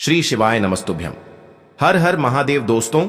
श्री शिवाय नमस्तुभ्यम। हर हर महादेव। दोस्तों,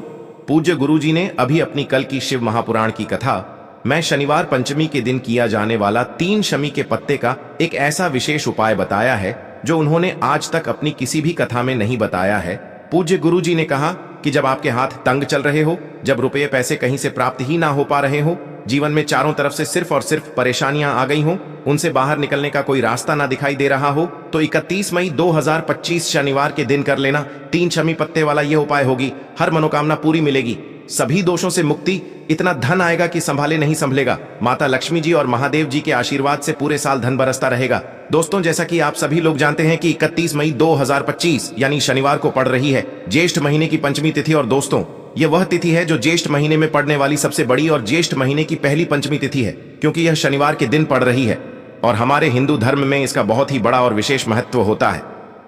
पूज्य गुरुजी ने अभी अपनी कल की शिव महापुराण की कथा मैं शनिवार पंचमी के दिन किया जाने वाला 3 शमी के पत्ते का एक ऐसा विशेष उपाय बताया है जो उन्होंने आज तक अपनी किसी भी कथा में नहीं बताया है। पूज्य गुरुजी ने कहा कि जब आपके हाथ तंग चल रहे हो, जब रुपये पैसे कहीं से प्राप्त ही ना हो पा रहे हो, जीवन में चारों तरफ से सिर्फ और सिर्फ परेशानियां आ गई हो, उनसे बाहर निकलने का कोई रास्ता ना दिखाई दे रहा हो, तो 31 मई 2025 शनिवार के दिन कर लेना। 3 शमी पत्ते वाला यह उपाय होगी, हर मनोकामना पूरी मिलेगी, सभी दोषों से मुक्ति, इतना धन आएगा कि संभाले नहीं संभलेगा। माता लक्ष्मी जी और महादेव जी के आशीर्वाद से पूरे साल धन बरसता रहेगा। दोस्तों, जैसा कि आप सभी लोग जानते हैं कि 31 मई 2025 यानी शनिवार को पड़ रही है ज्येष्ठ महीने की पंचमी तिथि। और दोस्तों, यह वह तिथि है जो ज्येष्ठ महीने में पड़ने वाली सबसे बड़ी और ज्येष्ठ महीने की पहली पंचमी तिथि है, क्योंकि यह शनिवार के दिन पड़ रही है और हमारे हिंदू धर्म में इसका बहुत ही बड़ा और विशेष महत्व होता है।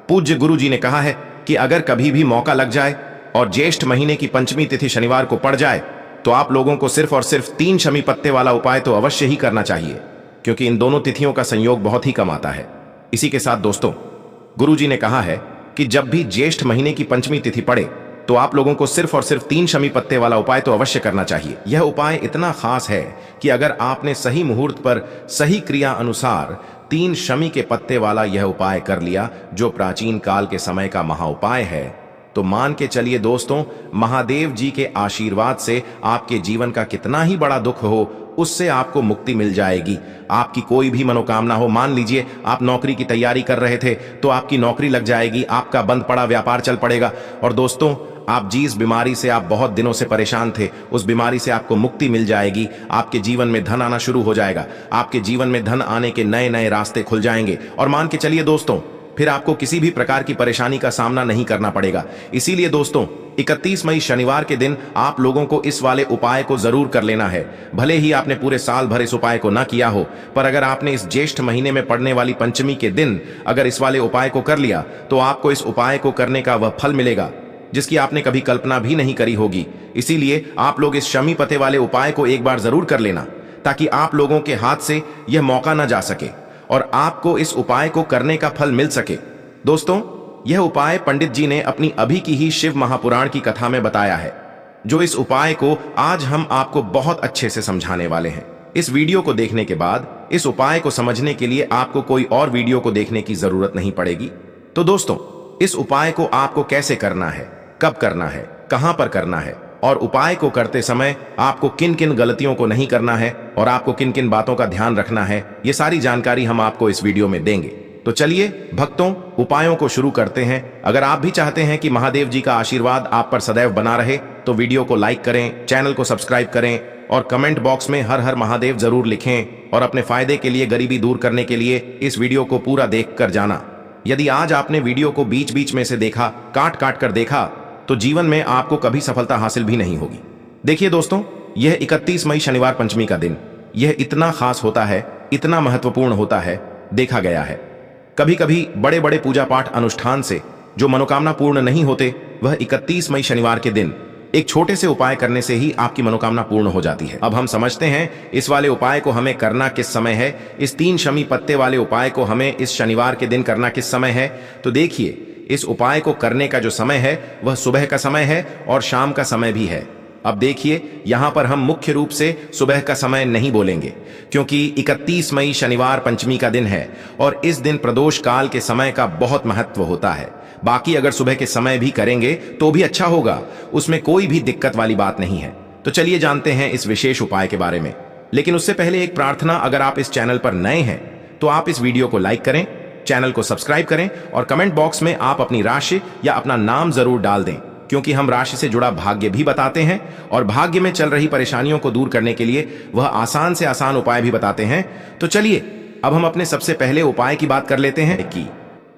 पूज्य गुरु जी ने कहा है कि अगर कभी भी मौका लग जाए और ज्येष्ठ महीने की पंचमी तिथि शनिवार को पड़ जाए तो आप लोगों को सिर्फ और सिर्फ 3 शमी पत्ते वाला उपाय तो अवश्य ही करना चाहिए, क्योंकि इन दोनों तिथियों का संयोग बहुत ही कम आता है। इसी के साथ दोस्तों, गुरुजी ने कहा है कि जब भी ज्येष्ठ महीने की पंचमी तिथि पड़े तो आप लोगों को सिर्फ और सिर्फ 3 शमी पत्ते वाला उपाय तो अवश्य करना चाहिए। यह उपाय इतना खास है कि अगर आपने सही मुहूर्त पर सही क्रिया अनुसार 3 शमी के पत्ते वाला यह उपाय कर लिया, जो प्राचीन काल के समय का महाउपाय है, तो मान के चलिए दोस्तों, महादेव जी के आशीर्वाद से आपके जीवन का कितना ही बड़ा दुख हो, उससे आपको मुक्ति मिल जाएगी। आपकी कोई भी मनोकामना हो, मान लीजिए आप नौकरी की तैयारी कर रहे थे तो आपकी नौकरी लग जाएगी, आपका बंद पड़ा व्यापार चल पड़ेगा। और दोस्तों, आप जिस बीमारी से आप बहुत दिनों से परेशान थे, उस बीमारी से आपको मुक्ति मिल जाएगी। आपके जीवन में धन आना शुरू हो जाएगा, आपके जीवन में धन आने के नए नए रास्ते खुल जाएंगे। और मान के चलिए दोस्तों, फिर आपको किसी भी प्रकार की परेशानी का सामना नहीं करना पड़ेगा। इसीलिए दोस्तों, 31 मई शनिवार के दिन आप लोगों को इस वाले उपाय को जरूर कर लेना है। भले ही आपने पूरे साल भर इस उपाय को ना किया हो, पर अगर आपने इस ज्येष्ठ महीने में पड़ने वाली पंचमी के दिन अगर इस वाले उपाय को कर लिया तो आपको इस उपाय को करने का वह फल मिलेगा जिसकी आपने कभी कल्पना भी नहीं करी होगी। इसीलिए आप लोग इस शमी पत्ते वाले उपाय को एक बार जरूर कर लेना, ताकि आप लोगों के हाथ से यह मौका न जा सके और आपको इस उपाय को करने का फल मिल सके। दोस्तों, यह उपाय पंडित जी ने अपनी अभी की ही शिव महापुराण की कथा में बताया है, जो इस उपाय को आज हम आपको बहुत अच्छे से समझाने वाले हैं। इस वीडियो को देखने के बाद इस उपाय को समझने के लिए आपको कोई और वीडियो को देखने की जरूरत नहीं पड़ेगी। तो दोस्तों, इस उपाय को आपको कैसे करना है, कब करना है, कहां पर करना है और उपाय को करते समय आपको किन किन गलतियों को नहीं करना है और आपको किन किन बातों का ध्यान रखना है, ये सारी जानकारी हम आपको इस वीडियो में देंगे। तो चलिए भक्तों, उपायों को शुरू करते हैं। अगर आप भी चाहते हैं कि महादेव जी का आशीर्वाद आप पर सदैव बना रहे तो वीडियो को लाइक करें, चैनल को सब्सक्राइब करें और कमेंट बॉक्स में हर हर महादेव जरूर लिखें। और अपने फायदे के लिए, गरीबी दूर करने के लिए इस वीडियो को पूरा देख कर जाना। यदि आज आपने वीडियो को बीच बीच में से देखा, काट काट कर देखा, तो जीवन में आपको कभी सफलता हासिल भी नहीं होगी। देखिए दोस्तों, यह 31 मई शनिवार पंचमी का दिन, यह इतना खास होता है, इतना महत्वपूर्ण होता है, देखा गया है कभी कभी बड़े बड़े पूजा पाठ अनुष्ठान से जो मनोकामना पूर्ण नहीं होते, वह 31 मई शनिवार के दिन एक छोटे से उपाय करने से ही आपकी मनोकामना पूर्ण हो जाती है। अब हम समझते हैं इस वाले उपाय को हमें करना किस समय है। इस 3 शमी पत्ते वाले उपाय को हमें इस शनिवार के दिन करना किस समय है। तो देखिए, इस उपाय को करने का जो समय है वह सुबह का समय है और शाम का समय भी है। अब देखिए, यहां पर हम मुख्य रूप से सुबह का समय नहीं बोलेंगे, क्योंकि 31 मई शनिवार पंचमी का दिन है और इस दिन प्रदोष काल के समय का बहुत महत्व होता है। बाकी अगर सुबह के समय भी करेंगे तो भी अच्छा होगा, उसमें कोई भी दिक्कत वाली बात नहीं है। तो चलिए जानते हैं इस विशेष उपाय के बारे में। लेकिन उससे पहले एक प्रार्थना, अगर आप इस चैनल पर नए हैं तो आप इस वीडियो को लाइक करें, चैनल को सब्सक्राइब करें और कमेंट बॉक्स में आप अपनी राशि या अपना नाम जरूर डाल दें, क्योंकि हम राशि से जुड़ा भाग्य भी बताते हैं और भाग्य में चल रही परेशानियों को दूर करने के लिए वह आसान से आसान उपाय भी बताते हैं। तो चलिए अब हम अपने सबसे पहले उपाय की बात कर लेते हैं कि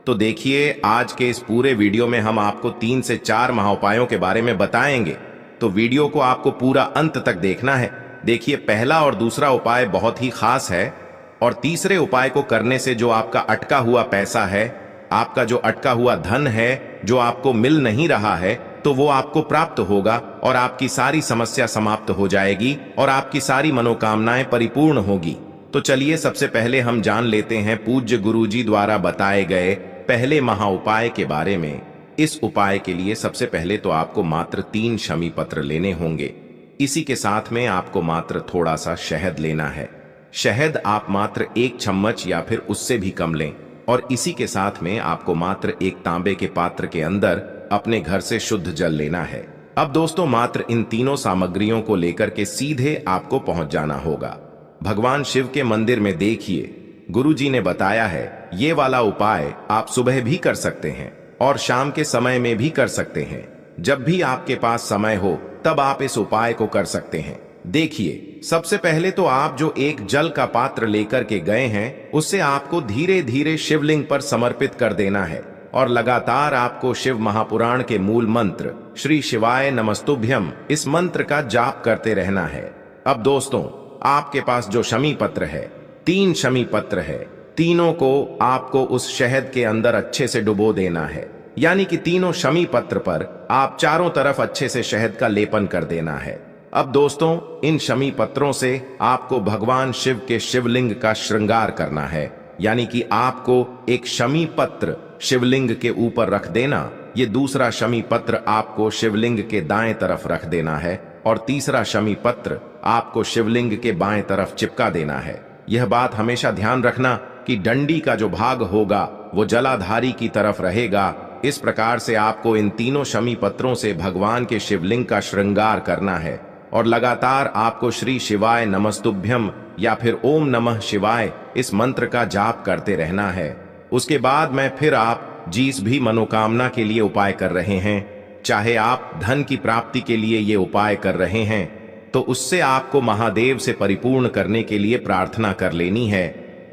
तो देखिए, आज के इस पूरे वीडियो में हम आपको 3 से 4 महाउपायों के बारे में बताएंगे, तो वीडियो को आपको पूरा अंत तक देखना है। देखिए, पहला और दूसरा उपाय बहुत ही खास है और तीसरे उपाय को करने से जो आपका अटका हुआ पैसा है, आपका जो अटका हुआ धन है, जो आपको मिल नहीं रहा है, तो वो आपको प्राप्त होगा और आपकी सारी समस्या समाप्त हो जाएगी और आपकी सारी मनोकामनाएं परिपूर्ण होगी। तो चलिए सबसे पहले हम जान लेते हैं पूज्य गुरुजी द्वारा बताए गए पहले महाउपाय के बारे में। इस उपाय के लिए सबसे पहले तो आपको मात्र 3 शमी पत्र लेने होंगे। इसी के साथ में आपको मात्र थोड़ा सा शहद लेना है। शहद आप मात्र 1 चम्मच या फिर उससे भी कम लें, और इसी के साथ में आपको मात्र एक तांबे के पात्र के अंदर अपने घर से शुद्ध जल लेना है। अब दोस्तों, मात्र इन तीनों सामग्रियों को लेकर के सीधे आपको पहुंच जाना होगा भगवान शिव के मंदिर में। देखिए, गुरुजी ने बताया है ये वाला उपाय आप सुबह भी कर सकते हैं और शाम के समय में भी कर सकते हैं। जब भी आपके पास समय हो तब आप इस उपाय को कर सकते हैं। देखिए, सबसे पहले तो आप जो एक जल का पात्र लेकर के गए हैं उससे आपको धीरे धीरे शिवलिंग पर समर्पित कर देना है और लगातार आपको शिव महापुराण के मूल मंत्र श्री शिवाय नमस्तुभ्यम इस मंत्र का जाप करते रहना है। अब दोस्तों, आपके पास जो शमी पत्र है, 3 शमी पत्र है, तीनों को आपको उस शहद के अंदर अच्छे से डुबो देना है। यानी कि तीनों शमी पत्र पर आप चारों तरफ अच्छे से शहद का लेपन कर देना है। अब दोस्तों, इन शमी पत्रों से आपको भगवान शिव के शिवलिंग का श्रृंगार करना है। यानी कि आपको एक शमी पत्र शिवलिंग के ऊपर रख देना, ये दूसरा शमी पत्र आपको शिवलिंग के दाएं तरफ रख देना है और तीसरा शमी पत्र आपको शिवलिंग के बाएं तरफ चिपका देना है। यह बात हमेशा ध्यान रखना कि डंडी का जो भाग होगा वो जलाधारी की तरफ रहेगा। इस प्रकार से आपको इन तीनों शमी पत्रों से भगवान के शिवलिंग का श्रृंगार करना है और लगातार आपको श्री शिवाय नमस्तुभ्यम या फिर ओम नमः शिवाय इस मंत्र का जाप करते रहना है। उसके बाद में फिर आप जिस भी मनोकामना के लिए उपाय कर रहे हैं, चाहे आप धन की प्राप्ति के लिए ये उपाय कर रहे हैं, तो उससे आपको महादेव से परिपूर्ण करने के लिए प्रार्थना कर लेनी है।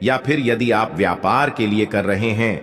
या फिर यदि आप व्यापार के लिए कर रहे हैं,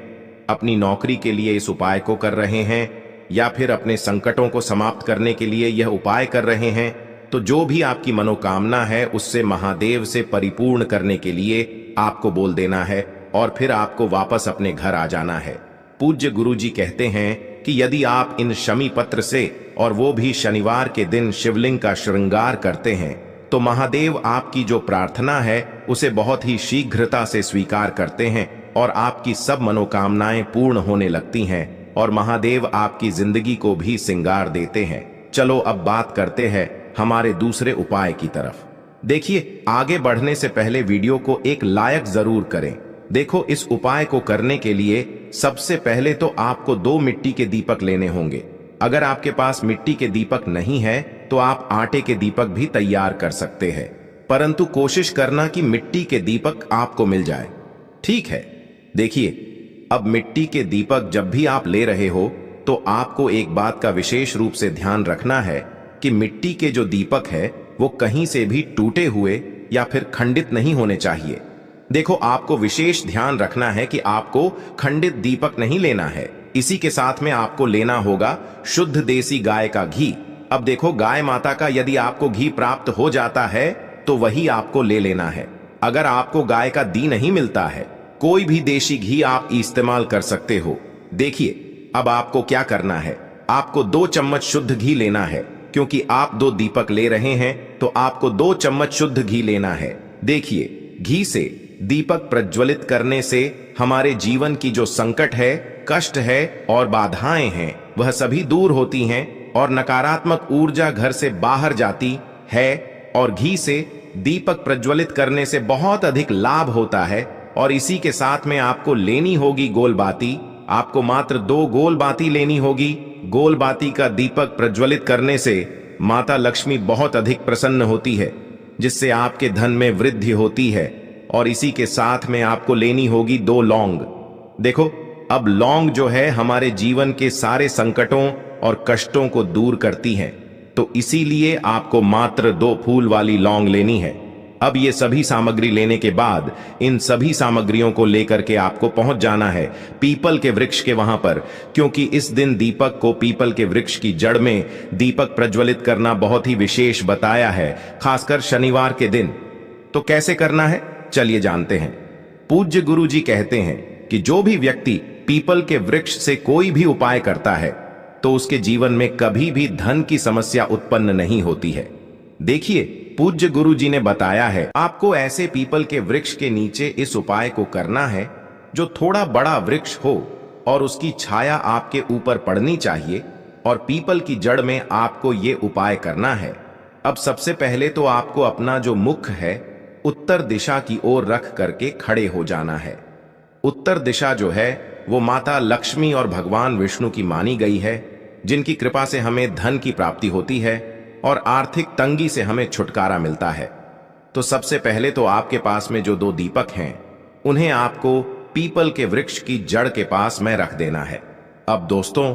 अपनी नौकरी के लिए इस उपाय को कर रहे हैं, या फिर अपने संकटों को समाप्त करने के लिए यह उपाय कर रहे हैं, तो जो भी आपकी मनोकामना है उससे महादेव से परिपूर्ण करने के लिए आपको बोल देना है और फिर आपको वापस अपने घर आ जाना है। पूज्य गुरुजी कहते हैं कि यदि आप इन शमी पत्र से और वो भी शनिवार के दिन शिवलिंग का श्रृंगार करते हैं तो महादेव आपकी जो प्रार्थना है उसे बहुत ही शीघ्रता से स्वीकार करते हैं और आपकी सब मनोकामनाएं पूर्ण होने लगती हैं और महादेव आपकी जिंदगी को भी सिंगार देते हैं। चलो अब बात करते हैं हमारे दूसरे उपाय की तरफ। देखिए, आगे बढ़ने से पहले वीडियो को एक लाइक जरूर करें। देखो, इस उपाय को करने के लिए सबसे पहले तो आपको 2 मिट्टी के दीपक लेने होंगे। अगर आपके पास मिट्टी के दीपक नहीं है तो आप आटे के दीपक भी तैयार कर सकते हैं, परंतु कोशिश करना कि मिट्टी के दीपक आपको मिल जाए। ठीक है, देखिए, अब मिट्टी के दीपक जब भी आप ले रहे हो तो आपको एक बात का विशेष रूप से ध्यान रखना है कि मिट्टी के जो दीपक है वो कहीं से भी टूटे हुए या फिर खंडित नहीं होने चाहिए। देखो, आपको विशेष ध्यान रखना है कि आपको खंडित दीपक नहीं लेना है। इसी के साथ में आपको लेना होगा शुद्ध देसी गाय का घी। अब देखो, गाय माता का यदि आपको घी प्राप्त हो जाता है तो वही आपको ले लेना है। अगर आपको गाय का घी नहीं मिलता है, कोई भी देशी घी आप इस्तेमाल कर सकते हो। देखिए, अब आपको क्या करना है, आपको 2 चम्मच शुद्ध घी लेना है। क्योंकि आप 2 दीपक ले रहे हैं तो आपको 2 चम्मच शुद्ध घी लेना है। देखिए, घी से दीपक प्रज्वलित करने से हमारे जीवन की जो संकट है, कष्ट है और बाधाएं हैं वह सभी दूर होती हैं और नकारात्मक ऊर्जा घर से बाहर जाती है। और घी से दीपक प्रज्वलित करने से बहुत अधिक लाभ होता है। और इसी के साथ में आपको लेनी होगी गोल बाती। आपको मात्र 2 गोल बाती लेनी होगी। गोल बाती का दीपक प्रज्वलित करने से माता लक्ष्मी बहुत अधिक प्रसन्न होती है, जिससे आपके धन में वृद्धि होती है। और इसी के साथ में आपको लेनी होगी 2 लौंग। देखो, अब लौंग जो है हमारे जीवन के सारे संकटों और कष्टों को दूर करती है, तो इसीलिए आपको मात्र 2 फूल वाली लौंग लेनी है। अब ये सभी सामग्री लेने के बाद इन सभी सामग्रियों को लेकर के आपको पहुंच जाना है पीपल के वृक्ष के वहां पर, क्योंकि इस दिन दीपक को पीपल के वृक्ष की जड़ में दीपक प्रज्वलित करना बहुत ही विशेष बताया है, खासकर शनिवार के दिन। तो कैसे करना है, चलिए जानते हैं। पूज्य गुरु जी कहते हैं कि जो भी व्यक्ति पीपल के वृक्ष से कोई भी उपाय करता है तो उसके जीवन में कभी भी धन की समस्या उत्पन्न नहीं होती है। देखिए, पूज्य गुरु जी ने बताया है आपको ऐसे पीपल के वृक्ष के नीचे इस उपाय को करना है जो थोड़ा बड़ा वृक्ष हो और उसकी छाया आपके ऊपर पड़नी चाहिए और पीपल की जड़ में आपको ये उपाय करना है। अब सबसे पहले तो आपको अपना जो मुख है उत्तर दिशा की ओर रख करके खड़े हो जाना है। उत्तर दिशा जो है वो माता लक्ष्मी और भगवान विष्णु की मानी गई है, जिनकी कृपा से हमें धन की प्राप्ति होती है और आर्थिक तंगी से हमें छुटकारा मिलता है। तो सबसे पहले तो आपके पास में जो 2 दीपक हैं उन्हें आपको पीपल के वृक्ष की जड़ के पास में रख देना है। अब दोस्तों,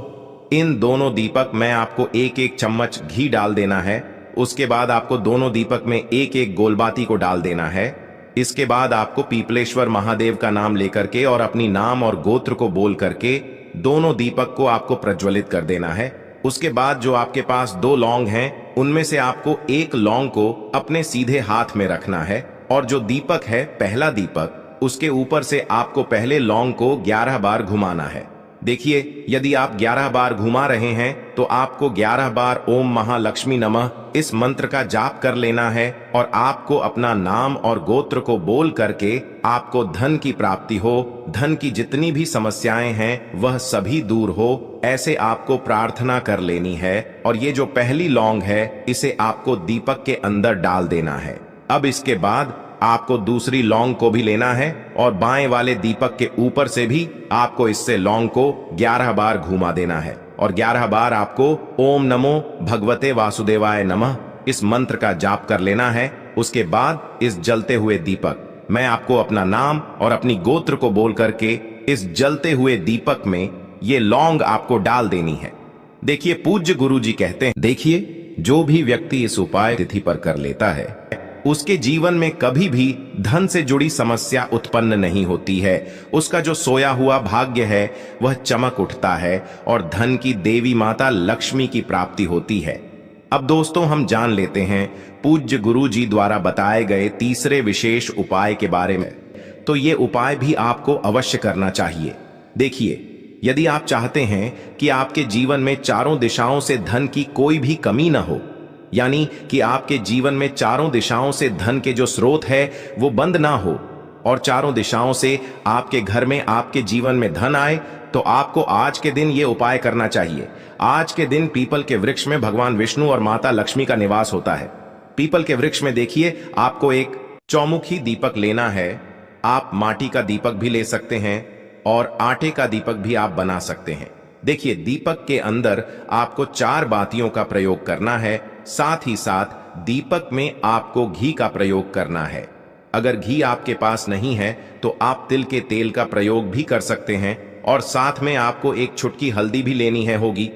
इन दोनों दीपक में आपको एक एक चम्मच घी डाल देना है। उसके बाद आपको दोनों दीपक में एक एक गोलबाती को डाल देना है। इसके बाद आपको पीपलेश्वर महादेव का नाम लेकर के और अपनी नाम और गोत्र को बोल करके दोनों दीपक को आपको प्रज्वलित कर देना है। उसके बाद जो आपके पास 2 लौंग हैं उनमें से आपको एक लौंग को अपने सीधे हाथ में रखना है और जो दीपक है पहला दीपक, उसके ऊपर से आपको पहले लौंग को 11 बार घुमाना है। देखिए, यदि आप 11 बार घुमा रहे हैं तो आपको 11 बार ओम महालक्ष्मी नमः इस मंत्र का जाप कर लेना है और आपको अपना नाम और गोत्र को बोल करके आपको धन की प्राप्ति हो, धन की जितनी भी समस्याएं हैं वह सभी दूर हो, ऐसे आपको प्रार्थना कर लेनी है। और ये जो पहली लौंग है इसे आपको दीपक के अंदर डाल देना है। अब इसके बाद आपको दूसरी लौंग को भी लेना है और बाएं वाले दीपक के ऊपर से भी आपको इससे लौंग को 11 बार घुमा देना है और 11 बार आपको ओम नमो भगवते वासुदेवाय नमः इस मंत्र का जाप कर लेना है। उसके बाद इस जलते हुए दीपक मैं आपको अपना नाम और अपनी गोत्र को बोल करके इस जलते हुए दीपक में ये लौंग आपको डाल देनी है। देखिए, पूज्य गुरु जी कहते हैं, देखिए, जो भी व्यक्ति इस उपाय तिथि पर कर लेता है उसके जीवन में कभी भी धन से जुड़ी समस्या उत्पन्न नहीं होती है। उसका जो सोया हुआ भाग्य है वह चमक उठता है और धन की देवी माता लक्ष्मी की प्राप्ति होती है। अब दोस्तों, हम जान लेते हैं पूज्य गुरु जी द्वारा बताए गए तीसरे विशेष उपाय के बारे में। तो ये उपाय भी आपको अवश्य करना चाहिए। देखिए, यदि आप चाहते हैं कि आपके जीवन में चारों दिशाओं से धन की कोई भी कमी न हो, यानी कि आपके जीवन में चारों दिशाओं से धन के जो स्रोत है वो बंद ना हो और चारों दिशाओं से आपके घर में, आपके जीवन में धन आए, तो आपको आज के दिन ये उपाय करना चाहिए। आज के दिन पीपल के वृक्ष में भगवान विष्णु और माता लक्ष्मी का निवास होता है। पीपल के वृक्ष में देखिए, आपको एक चौमुखी दीपक लेना है। आप माटी का दीपक भी ले सकते हैं और आटे का दीपक भी आप बना सकते हैं। देखिए, दीपक के अंदर आपको 4 बातियों का प्रयोग करना है। साथ ही साथ दीपक में आपको घी का प्रयोग करना है। अगर घी आपके पास नहीं है तो आप तिल के तेल का प्रयोग भी कर सकते हैं और साथ में आपको एक चुटकी हल्दी भी लेनी है होगी।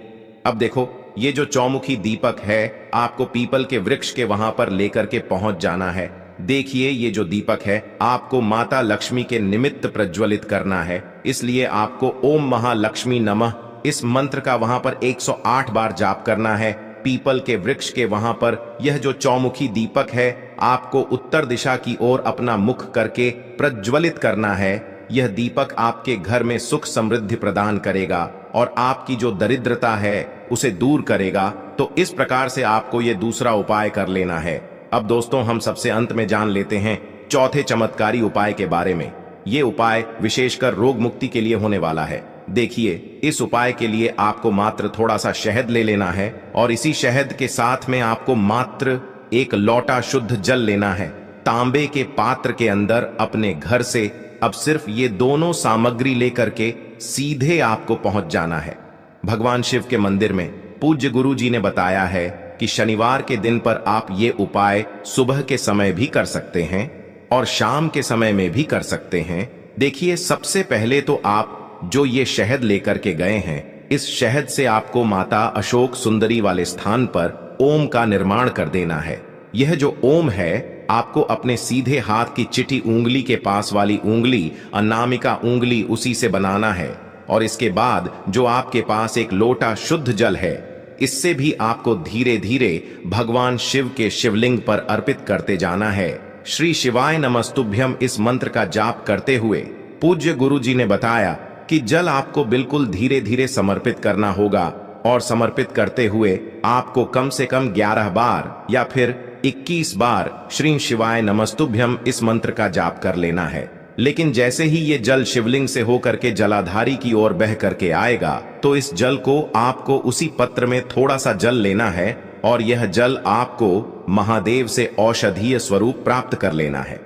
अब देखो, ये जो चौमुखी दीपक है आपको पीपल के वृक्ष के वहां पर लेकर के पहुंच जाना है। देखिए, ये जो दीपक है आपको माता लक्ष्मी के निमित्त प्रज्वलित करना है, इसलिए आपको ओम महालक्ष्मी नमः इस मंत्र का वहां पर 108 बार जाप करना है। पीपल के वृक्ष के वहां पर यह जो चौमुखी दीपक है आपको उत्तर दिशा की ओर अपना मुख करके प्रज्वलित करना है। यह दीपक आपके घर में सुख समृद्धि प्रदान करेगा और आपकी जो दरिद्रता है उसे दूर करेगा। तो इस प्रकार से आपको यह दूसरा उपाय कर लेना है। अब दोस्तों, हम सबसे अंत में जान लेते हैं चौथे चमत्कारी उपाय के बारे में। ये उपाय विशेषकर रोग मुक्ति के लिए होने वाला है। देखिए, इस उपाय के लिए आपको मात्र थोड़ा सा शहद ले लेना है और इसी शहद के साथ में आपको मात्र एक लोटा शुद्ध जल लेना है। तांबे के पात्र के अंदर अपने घर से अब सिर्फ ये दोनों सामग्री लेकर के सीधे आपको पहुंच जाना है भगवान शिव के मंदिर में। पूज्य गुरु जी ने बताया है कि शनिवार के दिन पर आप ये उपाय सुबह के समय भी कर सकते हैं और शाम के समय में भी कर सकते हैं। देखिए, सबसे पहले तो आप जो ये शहद लेकर के गए हैं, इस शहद से आपको माता अशोक सुंदरी वाले स्थान पर ओम का निर्माण कर देना है। यह जो ओम है आपको अपने सीधे हाथ की चिटी उंगली के पास वाली उंगली, अनामिका उंगली, उसी से बनाना है। और इसके बाद जो आपके पास एक लोटा शुद्ध जल है, इससे भी आपको धीरे धीरे भगवान शिव के शिवलिंग पर अर्पित करते जाना है। श्री शिवाय नमस्तुभ्यम इस मंत्र का जाप करते हुए पूज्य गुरु जी ने बताया कि जल आपको बिल्कुल धीरे धीरे समर्पित करना होगा और समर्पित करते हुए आपको कम से कम 11 बार या फिर 21 बार श्री शिवाय नमस्तुभ्यम इस मंत्र का जाप कर लेना है। लेकिन जैसे ही ये जल शिवलिंग से होकर के जलाधारी की ओर बह करके आएगा तो इस जल को आपको उसी पत्र में थोड़ा सा जल लेना है और यह जल आपको महादेव से औषधीय स्वरूप प्राप्त कर लेना है।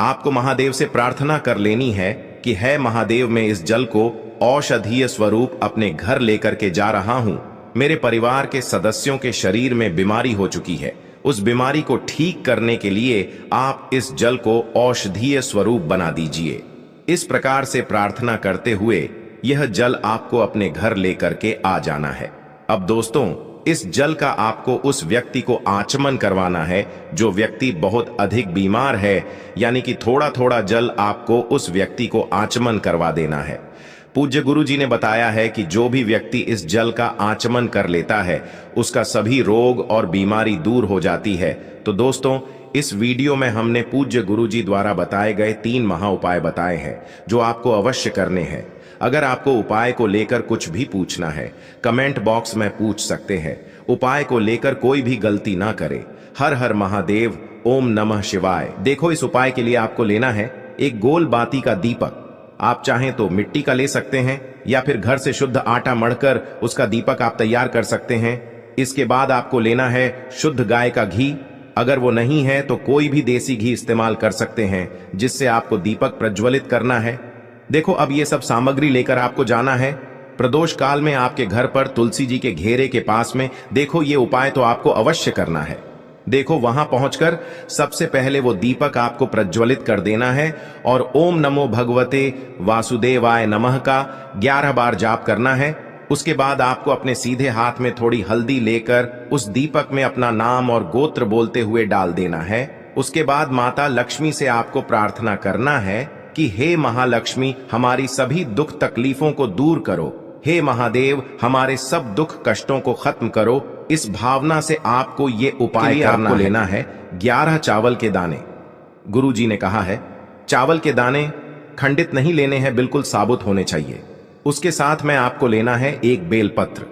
आपको महादेव से प्रार्थना कर लेनी है कि है महादेव, मैं इस जल को औषधीय स्वरूप अपने घर लेकर के जा रहा हूं। मेरे परिवार के सदस्यों के शरीर में बीमारी हो चुकी है, उस बीमारी को ठीक करने के लिए आप इस जल को औषधीय स्वरूप बना दीजिए। इस प्रकार से प्रार्थना करते हुए यह जल आपको अपने घर लेकर के आ जाना है। अब दोस्तों, इस जल का आपको उस व्यक्ति को आचमन करवाना है जो व्यक्ति बहुत अधिक बीमार है, यानी कि थोड़ा थोड़ा जल आपको उस व्यक्ति को आचमन करवा देना है। पूज्य गुरु जी ने बताया है कि जो भी व्यक्ति इस जल का आचमन कर लेता है उसका सभी रोग और बीमारी दूर हो जाती है। तो दोस्तों, इस वीडियो में हमने पूज्य गुरु जी द्वारा बताए गए 3 महा उपाय बताए हैं जो आपको अवश्य करने हैं। अगर आपको उपाय को लेकर कुछ भी पूछना है, कमेंट बॉक्स में पूछ सकते हैं। उपाय को लेकर कोई भी गलती ना करे। हर हर महादेव, ओम नमः शिवाय। देखो, इस उपाय के लिए आपको लेना है एक गोल बाती का दीपक। आप चाहें तो मिट्टी का ले सकते हैं या फिर घर से शुद्ध आटा मढ़कर उसका दीपक आप तैयार कर सकते हैं। इसके बाद आपको लेना है शुद्ध गाय का घी। अगर वो नहीं है तो कोई भी देसी घी इस्तेमाल कर सकते हैं जिससे आपको दीपक प्रज्वलित करना है। देखो, अब ये सब सामग्री लेकर आपको जाना है प्रदोष काल में आपके घर पर तुलसी जी के घेरे के पास में। देखो, ये उपाय तो आपको अवश्य करना है। देखो, वहां पहुंचकर सबसे पहले वो दीपक आपको प्रज्वलित कर देना है और ओम नमो भगवते वासुदेवाय नमः का 11 बार जाप करना है। उसके बाद आपको अपने सीधे हाथ में थोड़ी हल्दी लेकर उस दीपक में अपना नाम और गोत्र बोलते हुए डाल देना है। उसके बाद माता लक्ष्मी से आपको प्रार्थना करना है कि हे महालक्ष्मी, हमारी सभी दुख तकलीफों को दूर करो। हे महादेव, हमारे सब दुख कष्टों को खत्म करो। इस भावना से आपको ये उपाय आपको लेना है 11 चावल के दाने। गुरु जी ने कहा है चावल के दाने खंडित नहीं लेने हैं, बिल्कुल साबुत होने चाहिए। उसके साथ में आपको लेना है एक बेलपत्र।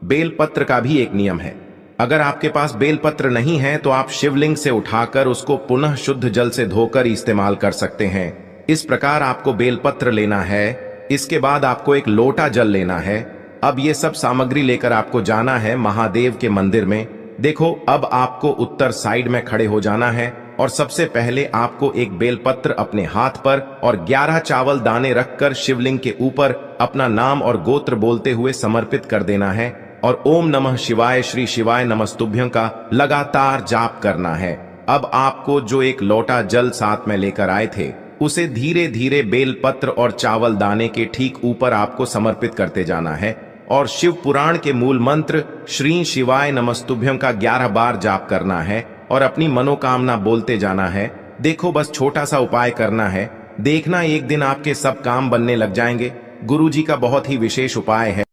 बेलपत्र का भी एक नियम है, अगर आपके पास बेलपत्र नहीं है तो आप शिवलिंग से उठाकर उसको पुनः शुद्ध जल से धोकर इस्तेमाल कर सकते हैं। इस प्रकार आपको बेलपत्र लेना है। इसके बाद आपको एक लोटा जल लेना है। अब ये सब सामग्री लेकर आपको जाना है महादेव के मंदिर में। देखो, अब आपको उत्तर साइड में खड़े हो जाना है और सबसे पहले आपको एक बेलपत्र अपने हाथ पर और 11 चावल दाने रखकर शिवलिंग के ऊपर अपना नाम और गोत्र बोलते हुए समर्पित कर देना है और ओम नमः शिवाय, श्री शिवाय नमस्तुभ्यं का लगातार जाप करना है। अब आपको जो एक लोटा जल साथ में लेकर आए थे उसे धीरे धीरे बेलपत्र और चावल दाने के ठीक ऊपर आपको समर्पित करते जाना है और शिव पुराण के मूल मंत्र श्री शिवाय नमस्तुभ्यं का 11 बार जाप करना है और अपनी मनोकामना बोलते जाना है। देखो, बस छोटा सा उपाय करना है, देखना एक दिन आपके सब काम बनने लग जाएंगे। गुरु जी का बहुत ही विशेष उपाय है।